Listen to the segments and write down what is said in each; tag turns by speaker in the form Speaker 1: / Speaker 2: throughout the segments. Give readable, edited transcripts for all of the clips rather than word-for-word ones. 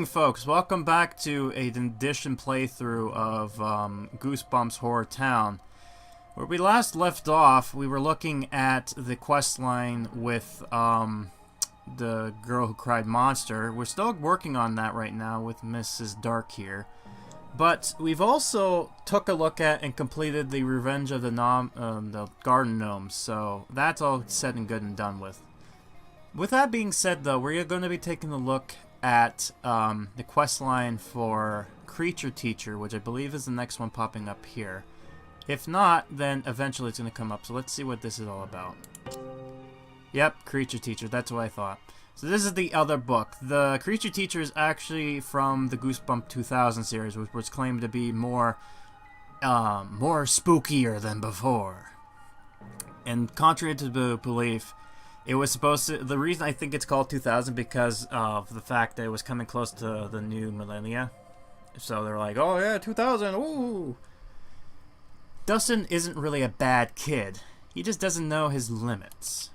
Speaker 1: morning, folks. Welcome back to an edition playthrough of Goosebumps Horrortown. Where we last left off, we were looking at the quest line with the girl who cried monster. We're still working on that right now with Mrs.Dark here. But we've also took a look at and completed the Revenge of the Garden Gnomes. So that's all said and good and done with. With that being said, though, we're going to be taking a look at the quest line for Creature Teacher, which I believe is the next one popping up here. If not, then eventually it's going to come up. So let's see what this is all about. Yep, Creature Teacher. That's what I thought. So this is the other book. The Creature Teacher is actually from the Goosebumps 2000 series, which was claimed to be more spookier than before. And contrary to the belief, it was supposed to... The reason I think it's called 2000 because of the fact that it was coming close to the new millennia. So they're like, oh yeah, 2000, ooh! Dustin isn't really a bad kid. He just doesn't know his limits.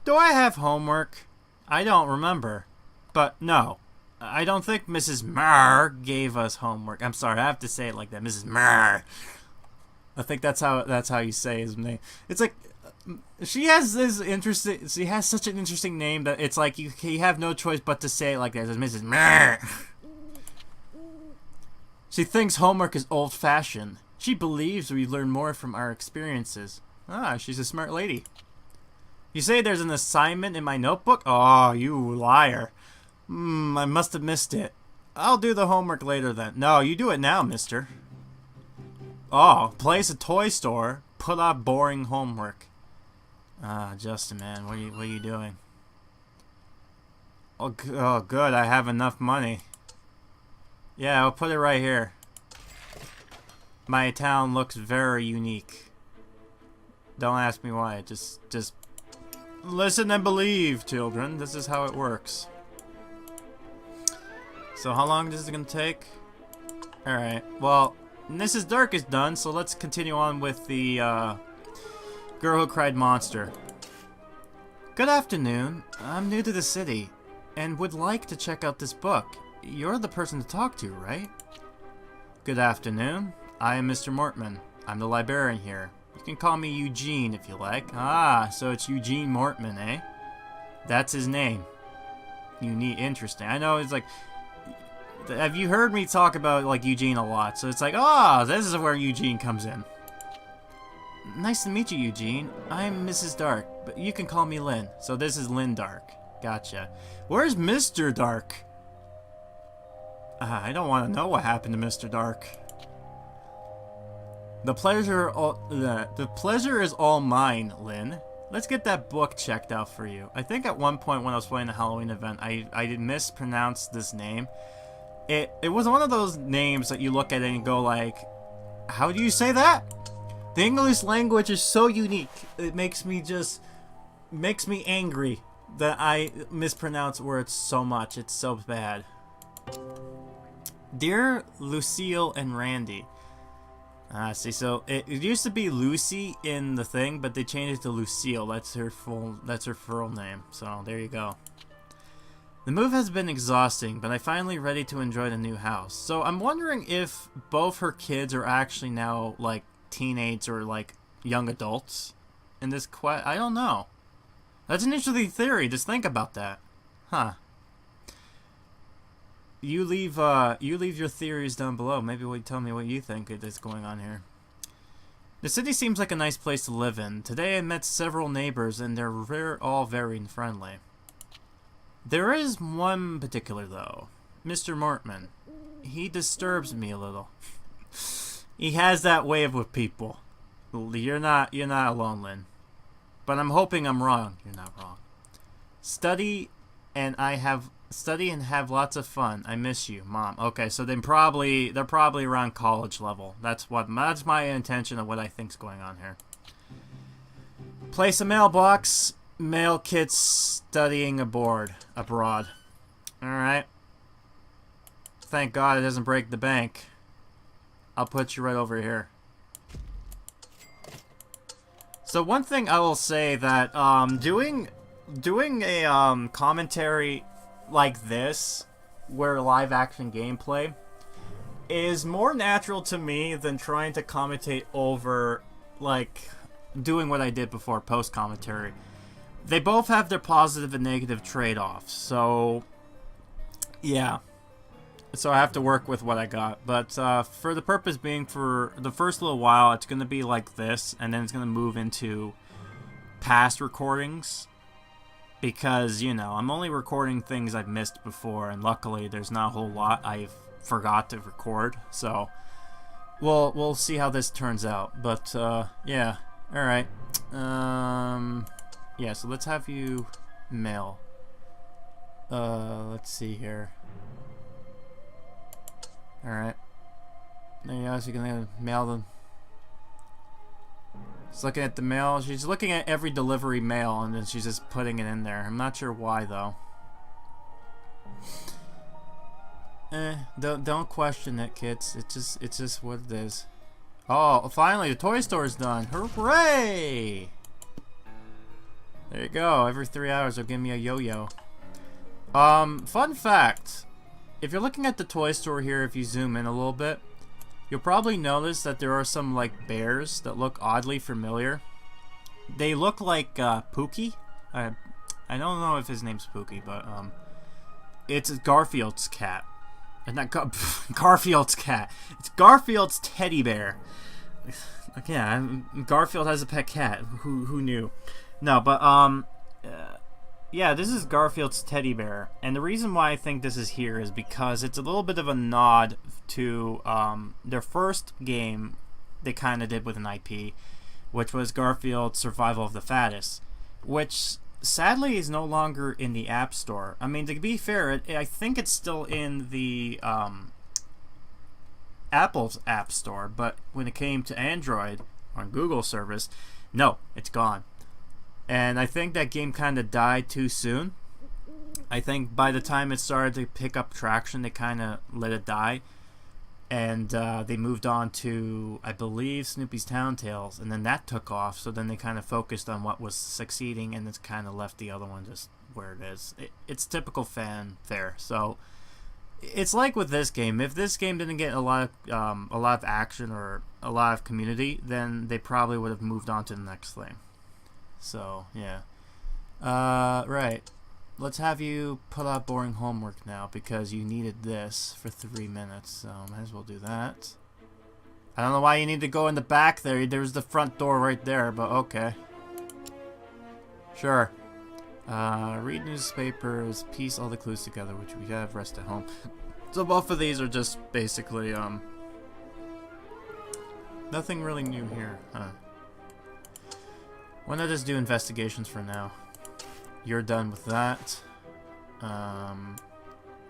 Speaker 1: Do I have homework? I don't remember. But no. I don't think Mrs. Marr gave us homework. I'm sorry, I have to say it like that. Mrs. Marr. I think that's how you say his name. It's like... She has such an interesting name that it's like you have no choice but to say it like that. It's Mrs. Meh. She thinks homework is old-fashioned. She believes we learn more from our experiences. Ah, she's a smart lady. You say there's an assignment in my notebook? Oh, you liar. I must have missed it. I'll do the homework later then. No, you do it now, mister. Oh, place a toy store. Put off boring homework. Ah, Justin, man, what are you doing? Oh, good, I have enough money. Yeah, I'll put it right here. My town looks very unique. Don't ask me why, just listen and believe, children. This is how it works. So how long is it gonna take? Alright, well, Mrs. Dark is done, so let's continue on with the, Girl Who Cried Monster. Good afternoon. I'm new to the city and would like to check out this book. You're the person to talk to, right? Good afternoon. I am Mr. Mortman. I'm the librarian here. You can call me Eugene if you like. Ah, so it's Eugene Mortman, eh? That's his name. Interesting. I know it's like... Have you heard me talk about like Eugene a lot? So it's like, oh, this is where Eugene comes in. Nice to meet you, Eugene. I'm Mrs. Dark, but you can call me Lynn. So this is Lynn Dark. Gotcha. Where's Mr. Dark? I don't want to know what happened to Mr. Dark. The pleasure is all mine, Lynn. Let's get that book checked out for you. I think at one point when I was playing the Halloween event, I mispronounced this name. It was one of those names that you look at it and go like, how do you say that? The English language is so unique. It makes me angry that I mispronounce words so much. It's so bad. Dear Lucille and Randy. See, so it used to be Lucy in the thing, but they changed it to Lucille. That's her full name. So there you go. The move has been exhausting, but I'm finally ready to enjoy the new house. So I'm wondering if both her kids are actually now like teenage or like young adults in this quest. I don't know. That's an interesting theory. Just think about that. Huh. You leave your theories down below. Maybe tell me what you think is going on here. The city seems like a nice place to live in. Today I met several neighbors and they're all very friendly. There is one particular though. Mr. Mortman. He disturbs me a little. He has that way with people. You're not alone, Lynn. But I'm hoping I'm wrong. You're not wrong. Study and have lots of fun. I miss you, Mom. Okay, so they're probably around college level. That's my intention of what I think's going on here. Place a mailbox. Mail kits studying abroad. Alright. Thank God it doesn't break the bank. I'll put you right over here. So one thing I will say that doing a commentary like this where live action gameplay is more natural to me than trying to commentate over, like, doing what I did before, post commentary. They both have their positive and negative trade-offs, so yeah. So I have to work with what I got. But for the purpose being, for the first little while, it's going to be like this, and then it's going to move into past recordings. Because, you know, I'm only recording things I've missed before, and luckily there's not a whole lot I've forgot to record. So we'll see how this turns out. But yeah, alright. Yeah, so let's have you mail. Let's see here. Alright. There you go, so you're gonna mail them. She's looking at the mail. She's looking at every delivery mail, and then she's just putting it in there. I'm not sure why, though. Don't question it, kids. It's just what it is. Oh, finally, the toy store's done. Hooray! There you go. Every 3 hours, they'll give me a yo-yo. Fun fact. If you're looking at the toy store here, if you zoom in a little bit, you'll probably notice that there are some, like, bears that look oddly familiar. They look like, Pookie. I don't know if his name's Pookie, but, it's Garfield's cat. Not Garfield's cat. It's Garfield's teddy bear. Yeah, Garfield has a pet cat. Who knew? No, but, yeah, this is Garfield's teddy bear, and the reason why I think this is here is because it's a little bit of a nod to their first game they kind of did with an IP, which was Garfield's Survival of the Fattest, which sadly is no longer in the App Store. I mean, to be fair, I think it's still in the Apple's App Store, but when it came to Android on Google service, no, it's gone. And I think that game kind of died too soon. I think by the time it started to pick up traction, they kind of let it die. And they moved on to, I believe, Snoopy's Town Tales. And then that took off. So then they kind of focused on what was succeeding. And it's kind of left the other one just where it is. It's typical fanfare. So it's like with this game. If this game didn't get a lot of action or a lot of community, then they probably would have moved on to the next thing. So, yeah. Right. Let's have you put out boring homework now, because you needed this for 3 minutes, so might as well do that. I don't know why you need to go in the back there. There's the front door right there, but okay. Sure. Read newspapers, piece all the clues together, which we have, rest at home. So both of these are just basically, nothing really new here, huh? Why not just do investigations for now? You're done with that.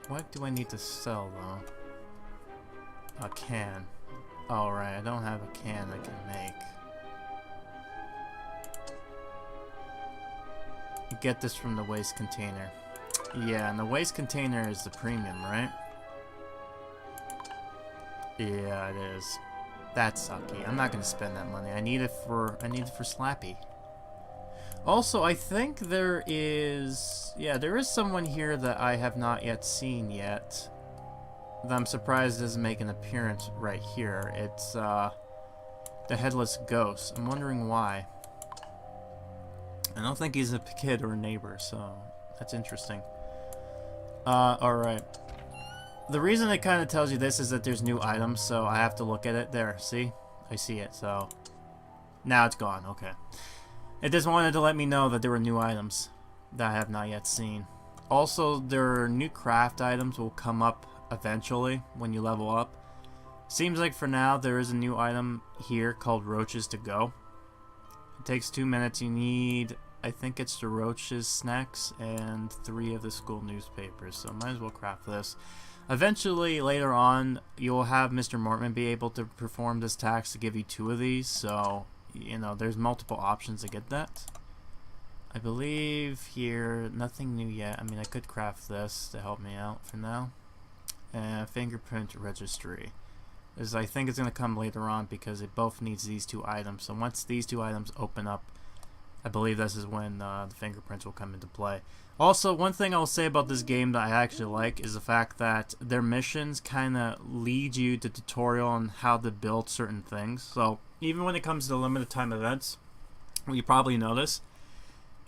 Speaker 1: What do I need to sell, though? A can. Oh, right, I don't have a can I can make. You get this from the waste container. Yeah, and the waste container is the premium, right? Yeah, it is. That's sucky. I'm not gonna spend that money. I need it for Slappy. Also, I think there is someone here that I have not yet seen yet. That I'm surprised doesn't make an appearance right here. It's the Headless Ghost. I'm wondering why. I don't think he's a kid or a neighbor, so that's interesting. Alright. The reason it kind of tells you this is that there's new items, so I have to look at it. There, see? I see it, so... Now it's gone, okay. It just wanted to let me know that there were new items that I have not yet seen. Also, there are new craft items will come up eventually when you level up. Seems like for now there is a new item here called Roaches to Go. It takes 2 minutes. You need, I think it's the Roaches snacks and 3 of the school newspapers, so might as well craft this. Eventually, later on, you'll have Mr. Mortman be able to perform this task to give you 2 of these, so... You know, there's multiple options to get that. I believe here, nothing new yet. I mean, I could craft this to help me out for now. Fingerprint registry. I think it's going to come later on because it both needs these 2 items. So once these 2 items open up, I believe this is when the fingerprints will come into play. Also, one thing I'll say about this game that I actually like is the fact that their missions kind of lead you to tutorial on how to build certain things. So even when it comes to limited time events, what you probably notice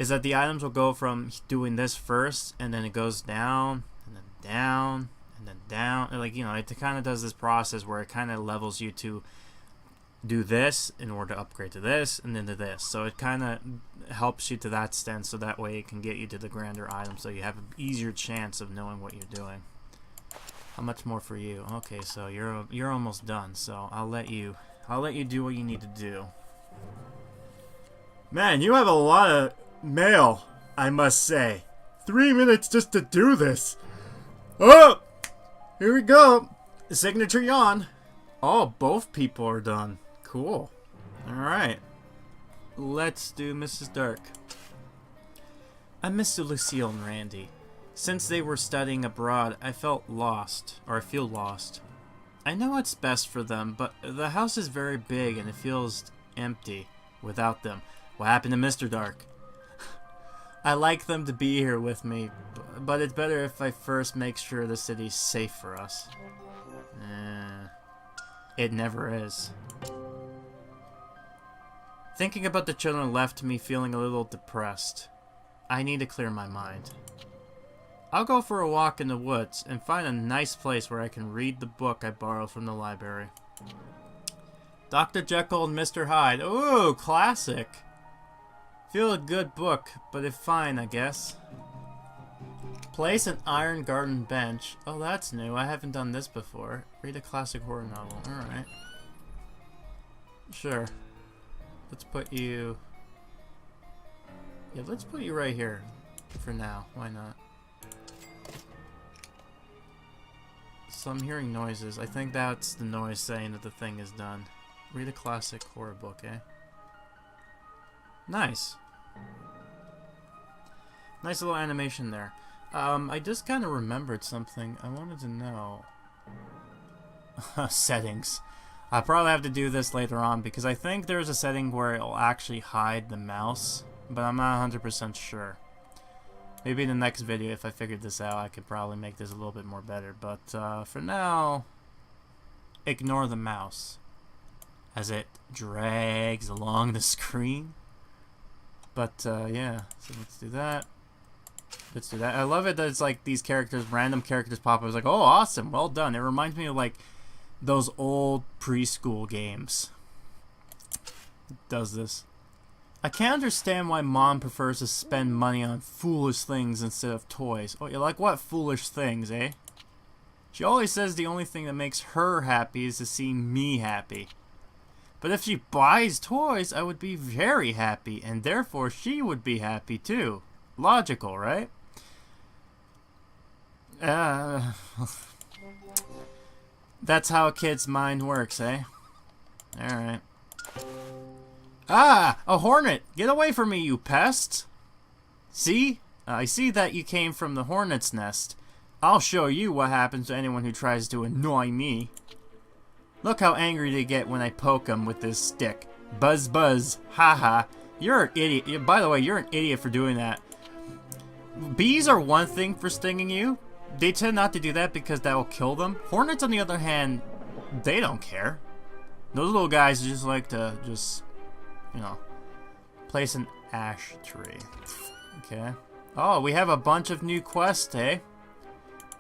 Speaker 1: is that the items will go from doing this first, and then it goes down, and then down, and then down. And like, you know, it kind of does this process where it kind of levels you to do this in order to upgrade to this, and then to this. So it kind of helps you to that extent, so that way it can get you to the grander items, so you have an easier chance of knowing what you're doing. How much more for you? Okay, so you're almost done. So I'll let you do what you need to do. Man, you have a lot of mail, I must say. 3 minutes just to do this. Oh, here we go. Signature yawn. Oh, both people are done. Cool. Alright. Let's do Mrs. Dark. I miss Lucille and Randy. Since they were studying abroad, I felt lost. Or I feel lost. I know what's best for them, but the house is very big and it feels empty without them. What happened to Mr. Dark? I like them to be here with me, but it's better if I first make sure the city's safe for us. It never is. Thinking about the children left me feeling a little depressed. I need to clear my mind. I'll go for a walk in the woods and find a nice place where I can read the book I borrowed from the library. Dr. Jekyll and Mr. Hyde. Ooh, classic. Feel a good book, but it's fine, I guess. Place an iron garden bench. Oh, that's new. I haven't done this before. Read a classic horror novel. Alright. Sure. Let's put you... Yeah, let's put you right here. For now. Why not? So I'm hearing noises. I think that's the noise saying that the thing is done. Read a classic horror book, eh? Nice. Nice little animation there. I just kind of remembered something I wanted to know. Settings. I'll probably have to do this later on because I think there's a setting where it'll actually hide the mouse, but I'm not 100% sure. Maybe in the next video, if I figured this out, I could probably make this a little bit more better. But for now, ignore the mouse as it drags along the screen. But yeah, so let's do that. Let's do that. I love it that it's like these characters, random characters pop up. It's like, oh, awesome, well done. It reminds me of like those old preschool games. It does this. I can't understand why Mom prefers to spend money on foolish things instead of toys. Oh, you're like, what foolish things, eh? She always says the only thing that makes her happy is to see me happy. But if she buys toys, I would be very happy, and therefore she would be happy too. Logical, right? That's how a kid's mind works, eh? Alright. Ah! A hornet! Get away from me, you pest! See? I see that you came from the hornet's nest. I'll show you what happens to anyone who tries to annoy me. Look how angry they get when I poke them with this stick. Buzz buzz. Haha. You're an idiot. By the way, you're an idiot for doing that. Bees are one thing for stinging you. They tend not to do that because that will kill them. Hornets, on the other hand, they don't care. Those little guys just like to you know, place an ash tree. Okay. Oh, we have a bunch of new quests, eh?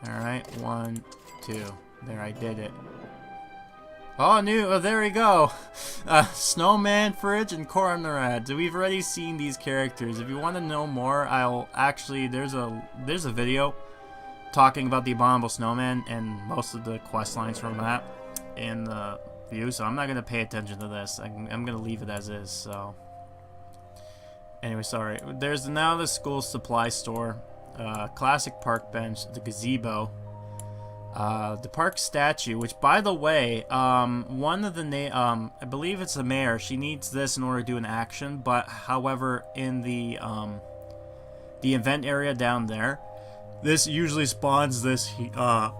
Speaker 1: Alright, 1, 2. There, I did it. Oh, there we go. Snowman, Fridge, and Cornrad. So we've already seen these characters. If you want to know more, I'll actually, there's a video talking about the Abominable Snowman and most of the quest lines from that in the view, so I'm not going to pay attention to this. I'm going to leave it as is, so. Anyway, sorry. There's now the school supply store, classic park bench, the gazebo, the park statue, which, by the way, one of the I believe it's the mayor. She needs this in order to do an action, but however, in the event area down there, this usually spawns this the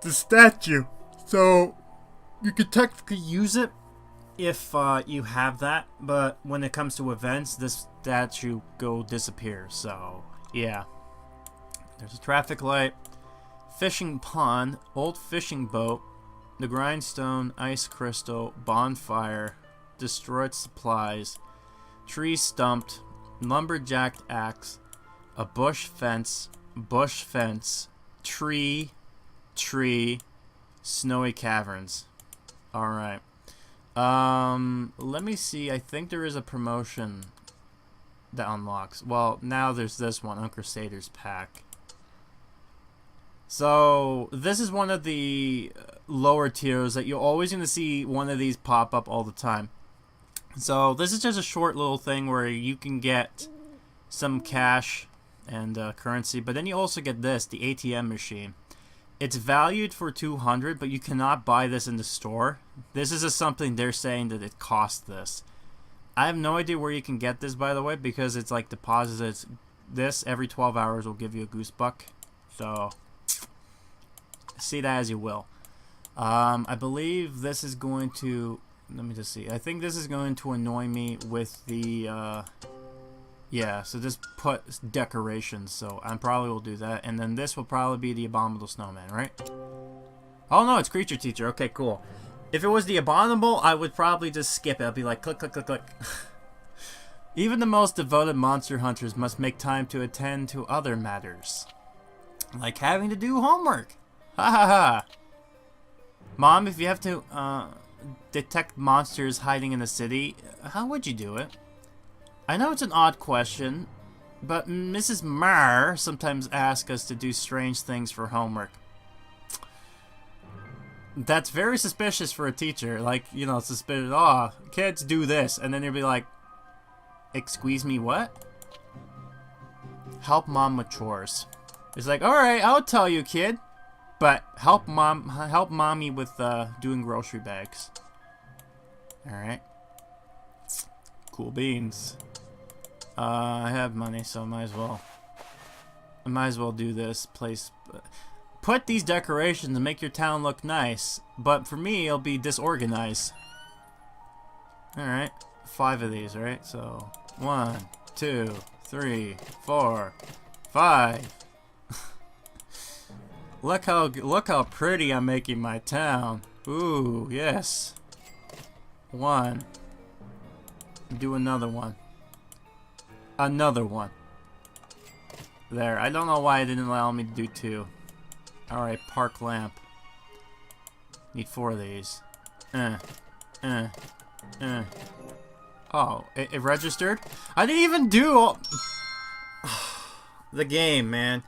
Speaker 1: statue. So you could technically use it if you have that, but when it comes to events, this statue disappears. So yeah, there's a traffic light, fishing pond, old fishing boat, the grindstone, ice crystal, bonfire, destroyed supplies, tree stumped, lumberjack axe, a bush fence, tree, snowy caverns. All right. Let me see. I think there is a promotion that unlocks. Well, now there's this one, Uncrusaders pack. So this is one of the lower tiers that you're always going to see one of these pop up all the time. So this is just a short little thing where you can get some cash and currency, but then you also get this, the ATM machine. It's valued for 200, but you cannot buy this in the store. This is just something they're saying that it costs this. I have no idea where you can get this, by the way, because it's like deposits. This every 12 hours will give you a goose buck. So see that as you will. I believe this is going to, let me just see. I think this is going to annoy me with the yeah, so just put decorations, so I probably will do that. And then this will probably be the Abominable Snowman, right? Oh no, it's Creature Teacher. Okay, cool. If it was the Abominable, I would probably just skip it. I'd be like, click, click, click, click. Even the most devoted monster hunters must make time to attend to other matters. Like having to do homework. Ha ha ha. Mom, if you have to detect monsters hiding in the city, how would you do it? I know it's an odd question, but Mrs. Marr sometimes asks us to do strange things for homework. That's very suspicious for a teacher. Like, you know, suspicious. Oh, kids do this. And then you'll be like, excuse me, what? Help mom with chores. It's like, alright, I'll tell you, kid. But help mommy with doing grocery bags. Alright. Cool beans. I have money, so I might as well do this place. Put these decorations and make your town look nice, but for me, it'll be disorganized. Alright, 5 of these, right? So, 1, 2, 3, 4, 5. Look how pretty I'm making my town. Ooh, yes. 1. Do another one. Another one. There. I don't know why it didn't allow me to do 2. Alright, park lamp. Need 4 of these. Oh, it registered? I didn't even do all... The game, man.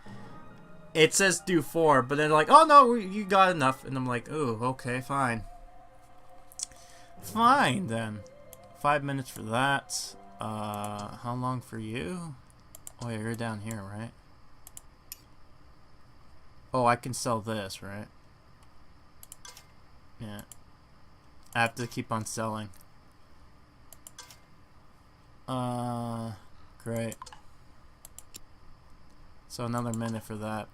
Speaker 1: It says do 4, but then they're like, oh no, you got enough. And I'm like, ooh, okay, fine. Fine, then. 5 minutes for that. How long for you? Oh yeah, you're down here, right? Oh, I can sell this, right? Yeah. I have to keep on selling. Great. So another minute for that.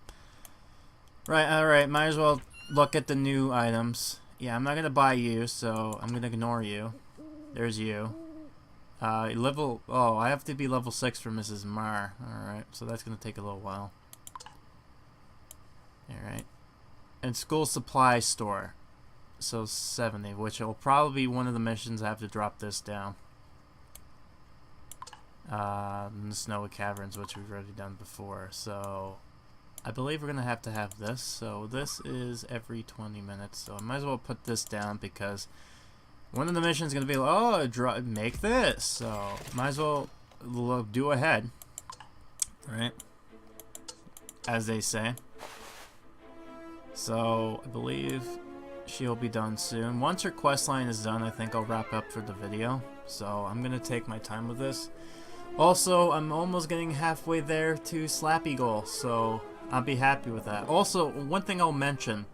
Speaker 1: Right, alright, might as well look at the new items. Yeah, I'm not gonna buy you, so I'm gonna ignore you. There's you. Level... Oh, I have to be level 6 for Mrs. Marr. Alright, so that's gonna take a little while. Alright. And school supply store. So 70, which will probably be one of the missions I have to drop this down. And the snowy caverns, which we've already done before. So I believe we're gonna have to have this. So this is every 20 minutes. So I might as well put this down because one of the missions is gonna be, oh, make this. So might as well do ahead, right? As they say. So I believe she'll be done soon. Once her quest line is done, I think I'll wrap up for the video. So I'm gonna take my time with this. Also, I'm almost getting halfway there to Slappy Goal, so I'll be happy with that. Also, one thing I'll mention,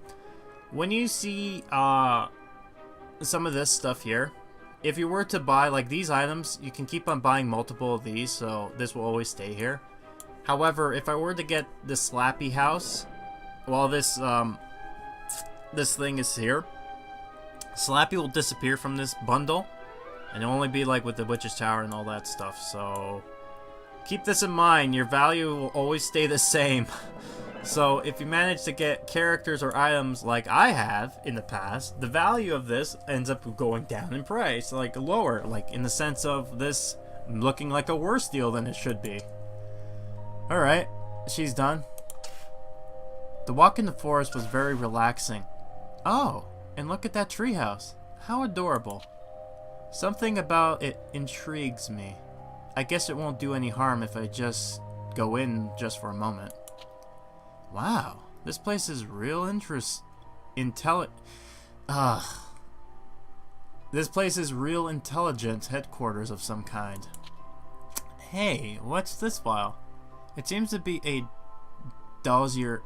Speaker 1: when you see some of this stuff here, if you were to buy like these items, you can keep on buying multiple of these, so this will always stay here. However, if I were to get the Slappy house, while this this thing is here, Slappy will disappear from this bundle, and it'll only be like with the Witch's Tower and all that stuff, so keep this in mind. Your value will always stay the same. So if you manage to get characters or items like I have in the past, the value of this ends up going down in price, like lower, like in the sense of this looking like a worse deal than it should be. Alright, she's done. The walk in the forest was very relaxing. Oh, and look at that treehouse. How adorable. Something about it intrigues me. I guess it won't do any harm if I just go in just for a moment. Wow, this place is real This place is real intelligent headquarters of some kind. Hey, what's this file? It seems to be a dossier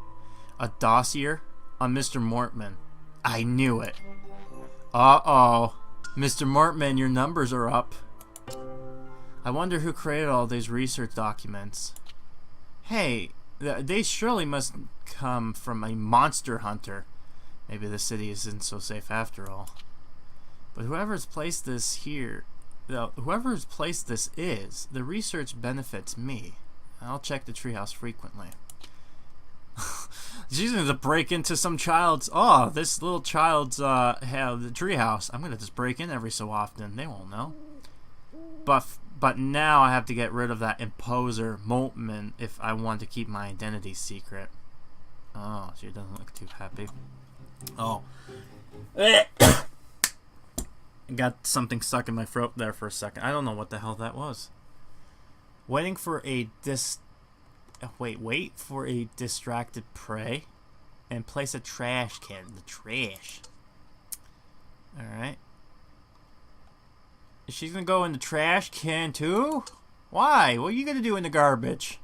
Speaker 1: on Mr. Mortman. I knew it. Uh-oh. Mr. Mortman, your numbers are up. I wonder who created all these research documents. Hey, they surely must come from a monster hunter. Maybe the city isn't so safe after all. But whoever's placed this here, whoever's placed this is, the research benefits me. I'll check the treehouse frequently. She's gonna break into some child's. Oh, this little child's have the treehouse. I'm gonna just break in every so often. They won't know. But now I have to get rid of that imposer Moltman if I want to keep my identity secret. Oh, she doesn't look too happy. Oh. Got something stuck in my throat there for a second. I don't know what the hell that was. Wait for a distracted prey and place a trash can in the trash. Alright. She's gonna go in the trash can too? Why? What are you gonna do in the garbage?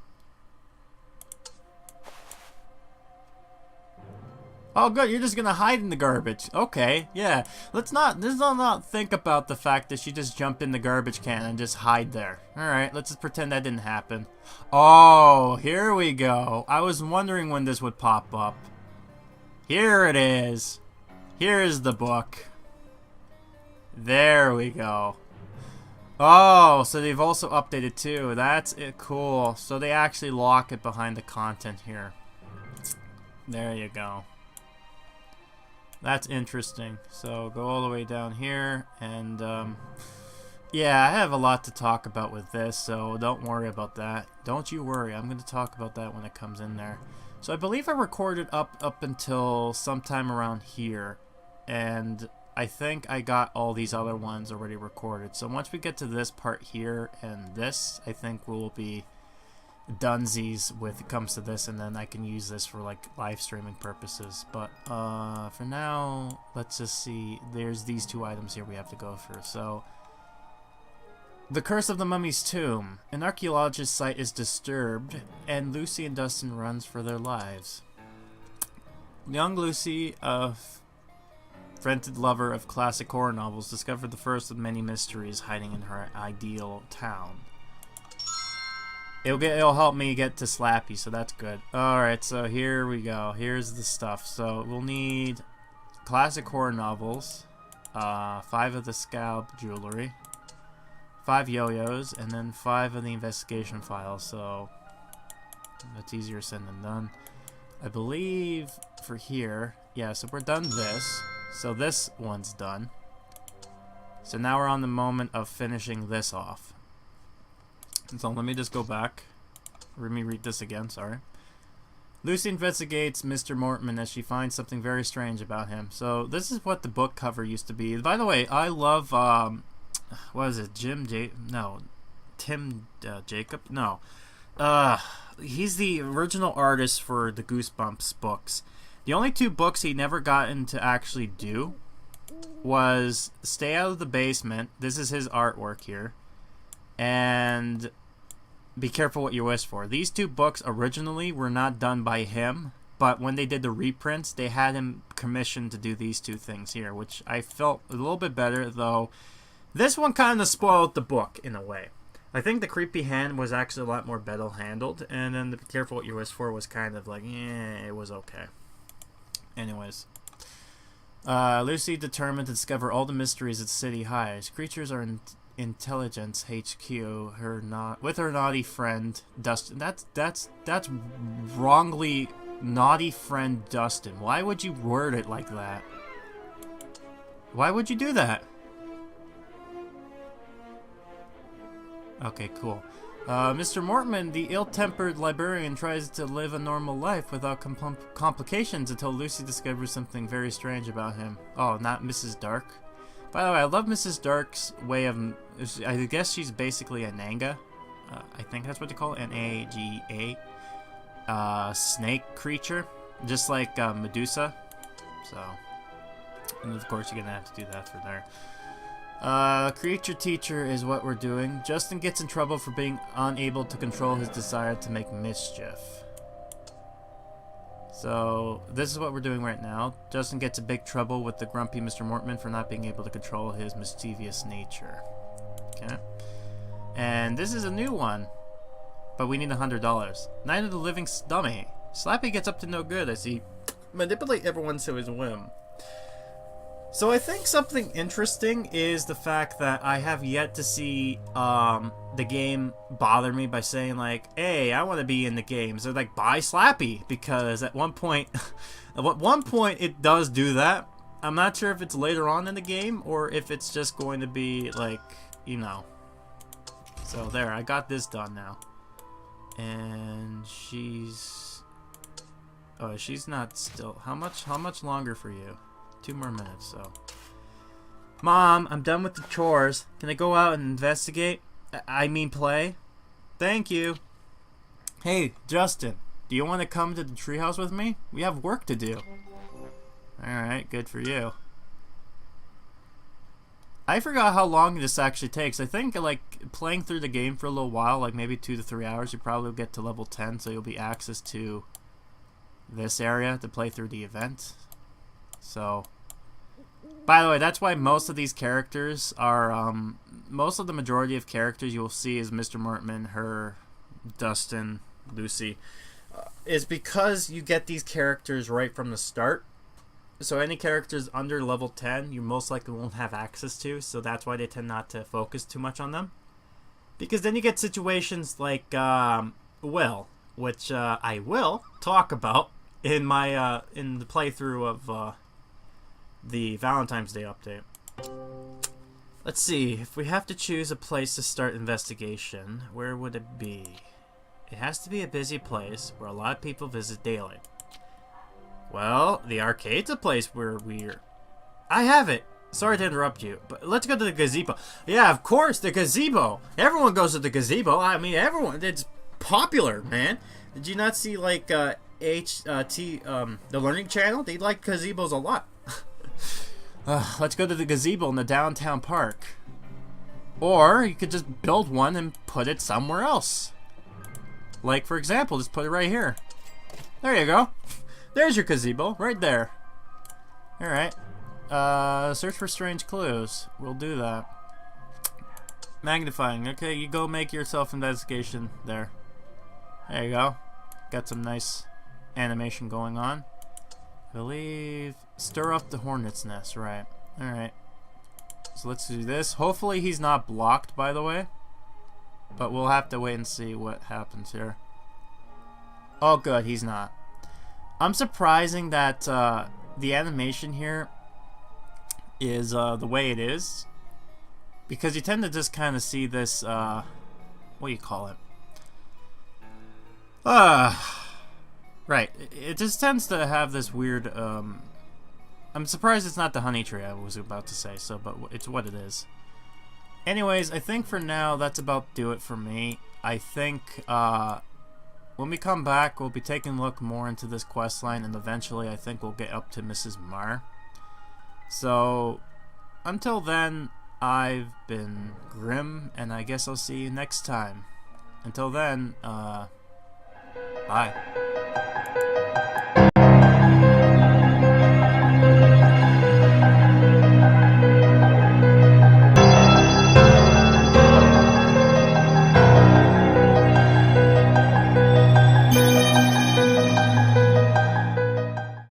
Speaker 1: Oh good, you're just gonna hide in the garbage. Okay, yeah. Let's not think about the fact that she just jumped in the garbage can and just hide there. Alright, let's just pretend that didn't happen. Oh, here we go. I was wondering when this would pop up. Here it is. Here's the book. There we go. Oh, so they've also updated too. That's it. Cool. So they actually lock it behind the content here. There you go. That's interesting. So go all the way down here, and yeah, I have a lot to talk about with this, so don't worry about that. Don't you worry. I'm going to talk about that when it comes in there. So I believe I recorded up until sometime around here, and I think I got all these other ones already recorded. So once we get to this part here and this, I think we'll be dunsies with it comes to this, and then I can use this for like live streaming purposes. But for now, let's just see. There's these two items here we have to go through. So the Curse of the Mummy's Tomb. An archaeologist's site is disturbed, and Lucy and Dustin runs for their lives. Young Lucy, a frented lover of classic horror novels, discovered the first of many mysteries hiding in her ideal town. It'll help me get to Slappy, so that's good. Alright, so here we go. Here's the stuff. So we'll need classic horror novels, 5 of the scalp jewelry, 5 yo-yos, and then 5 of the investigation files. So that's easier said than done. I believe for here, yeah, so we're done this. So this one's done. So now we're on the moment of finishing this off. So let me just go back. Let me read this again, sorry. Lucy investigates Mr. Mortman as she finds something very strange about him. So this is what the book cover used to be. By the way, I love, what is it, Tim Jacob? No. He's the original artist for the Goosebumps books. The only 2 books he never gotten to actually do was Stay Out of the Basement. This is his artwork here. And Be Careful What You Wish For. These 2 books originally were not done by him, but when they did the reprints, they had him commissioned to do these 2 things here, which I felt a little bit better, though this one kind of spoiled the book in a way. I think the Creepy Hand was actually a lot more better handled, and then the Be Careful What You Wish For was kind of like, it was okay. Anyways. Lucy determined to discover all the mysteries that the city hides. Creatures are in Intelligence HQ. With her naughty friend Dustin. That's wrongly naughty friend Dustin. Why would you word it like that? Why would you do that? Okay, cool. Mr. Mortman, the ill-tempered librarian, tries to live a normal life without complications until Lucy discovers something very strange about him. Oh, not Mrs.Dark. By the way, I love Mrs. Dark's way of... I guess she's basically a Nanga. I think that's what they call it. N-A-G-A. Snake creature. Just like Medusa. So... And of course you're gonna have to do that for there. Creature teacher is what we're doing. Justin gets in trouble for being unable to control his desire to make mischief. So, this is what we're doing right now. Justin gets in big trouble with the grumpy Mr. Mortman for not being able to control his mischievous nature. Okay. And this is a new one. But we need $100. Night of the Living Dummy. Slappy gets up to no good as he manipulate everyone to his whim. So I think something interesting is the fact that I have yet to see the game bother me by saying like, hey, I want to be in the game. So like, buy Slappy, because at one point it does do that. I'm not sure if it's later on in the game or if it's just going to be like, you know. So there, I got this done now. And she's not still. How much longer for you? 2 more minutes, so. Mom, I'm done with the chores. Can I go out and investigate? I mean play? Thank you. Hey, Justin, do you want to come to the treehouse with me? We have work to do. Alright, good for you. I forgot how long this actually takes. I think, like, playing through the game for a little while, like maybe 2 to 3 hours, you probably will get to level 10, so you'll be access to this area to play through the event. So, by the way, that's why most of these characters are, most of the majority of characters you will see is Mr. Mortman, her, Dustin, Lucy, is because you get these characters right from the start. So any characters under level 10, you most likely won't have access to, so that's why they tend not to focus too much on them. Because then you get situations like, Will, which I will talk about in my, in the playthrough of, the Valentine's Day update. Let's see, if we have to choose a place to start investigation, where would it be? It has to be a busy place where a lot of people visit daily. Well, the arcade's a place where we're... I have it! Sorry to interrupt you, but let's go to the gazebo. Yeah, of course, the gazebo! Everyone goes to the gazebo. I mean, everyone. It's popular, man. Did you not see, like, the Learning Channel? They like gazebos a lot. Let's go to the gazebo in the downtown park. Or you could just build one and put it somewhere else. Like, for example, just put it right here. There you go. There's your gazebo, right there. Alright. Search for strange clues. We'll do that. Magnifying. Okay, you go make your self-investigation there. There you go. Got some nice animation going on. I believe... Stir up the hornet's nest, right. Alright. So let's do this. Hopefully he's not blocked, by the way. But we'll have to wait and see what happens here. Oh, good, he's not. I'm surprising that the animation here is the way it is. Because you tend to just kind of see this, what do you call it? Right. It just tends to have this weird, I'm surprised it's not the honey tree I was about to say, so, but it's what it is. Anyways, I think for now, that's about do it for me. I think, when we come back, we'll be taking a look more into this quest line, and eventually I think we'll get up to Mrs. Marr. So, until then, I've been Grim, and I guess I'll see you next time. Until then, bye.